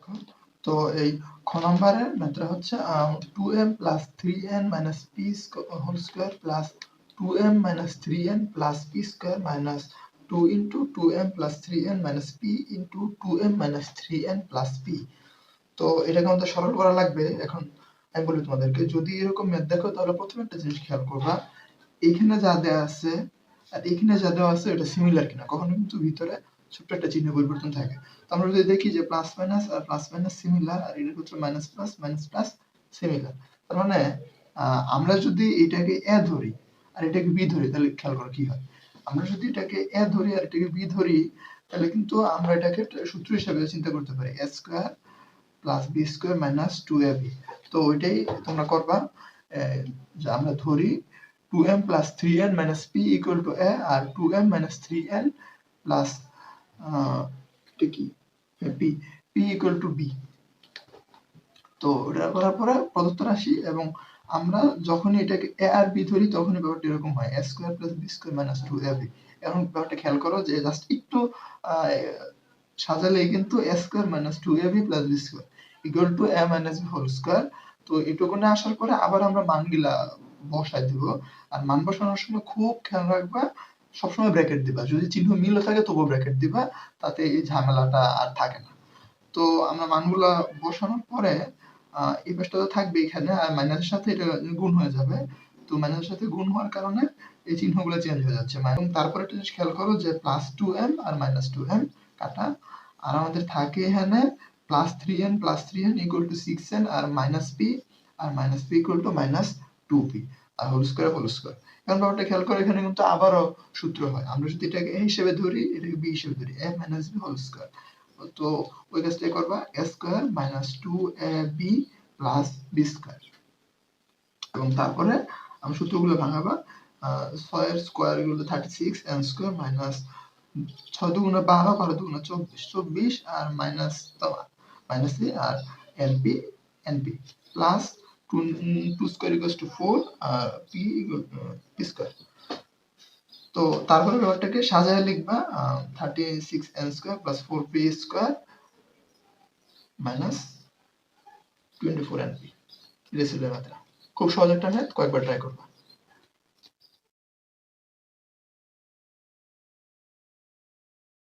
দেখো তো এই খ নম্বরের ম্যাথটা হচ্ছে 2m plus 3n minus p whole square plus 2m minus 3n plus p square minus 2 into 2m plus 3n minus p into 2m minus 3n plus p। তো এটাকে আমাদের সরল করা লাগবে। এখন আমি বলি তোমাদেরকে, যদি এরকম ম্যাথ দেখো তাহলে প্রথমে একটা জিনিস খেয়াল করবা, এইখানে যা দেওয়া আছে আর এইখানে যা দেওয়া আছে এটা সিমিলার কিনা। কখনো কিন্তু ভিতরে ছোট্ট একটা চিহ্ন পরিবর্তন থাকে। তো আমরা যদি দেখি যে প্লাস মাইনাস আর প্লাস মাইনাস সিমিলার আর এর হচ্ছে মাইনাস প্লাস সিমিলার, তার মানে আমরা যদি এটাকে এ ধরি আর এটাকে বি ধরি তাহলে খেয়াল করো কি হয়। আমরা যদি এটাকে এ ধরি আর এটাকে বি ধরি তাহলে কিন্তু আমরা এটাকে সূত্র হিসেবে চিন্তা করতে পারি a square plus B square minus 2ab। তো ওইটাই তোমরা করবা, যে আমরা ধরি 2m plus 3n minus p equal to a R 2m minus 3n plus p equal to b। তো এটা করার পরে প্রদত্ত রাশি, এবং আমরা যখনই এটাকে a আর b ধরি তখনই ব্যাপারটা এরকম হয় a square plus b square minus 2ab। এখন ব্যাপারটা খেয়াল করো যে জাস্ট একটু সাজালেই কিন্তু a square minus 2ab plus b square equal to a minus b whole square. তো এটুকুনে আসার পরে আবার আমরা মানগুলা বসাই দিব, আর মান বসানোর সময় খুব খেয়াল রাখবা সবসময় ব্র্যাকেট দিবা, যদি চিহ্ন মিল থাকে তবুও ব্র্যাকেট দিবা, তাতে এই ঝামেলাটা আর থাকে না। তো আমরা মানগুলা বসানোর পরে এই পাশটা তো থাকবে এখানে, আর মাইনাসের সাথে এটা গুণ হয়ে যাবে। তো মাইনাসের সাথে গুণ হওয়ার কারণে এই চিহ্নগুলো চেঞ্জ হয়ে যাচ্ছে। এবং তারপরে একটা জিনিস খেয়াল করো যে প্লাস 2m আর মাইনাস 2m কাটা, আর আমাদের থাকে এখানে plus 3n equal to 6n আর minus p equal to minus 2p আর হোল স্কয়ার। এখন ব্যাপারটা খেয়াল করো, এখানে কিন্তু আবারও সূত্র হয়। আমরা যদি এটাকে a হিসেবে ধরি এটাকে b হিসেবে ধরি, a minus b whole square. তো ওই কাজটাই করবা, a square minus 2ab plus b square. এবং তারপরে আমরা সূত্রগুলো ভাঙাবা, 6 এর স্কয়ার গুলো 36 n স্কয়ার মাইনাস 6 দুগুণে 12 12 দুগুণে 24 আর মাইনাস আর np plus 2 square equals to 4 আর p স্কয়ার। তো তারপরে ব্যাপারটাকে সাজায় লিখবা, 36n square plus 4p square minus 24np। এটা ছিল মাত্রা। খুব সহজ একটা ম্যাথ, কয়েকবার ট্রাই করবা।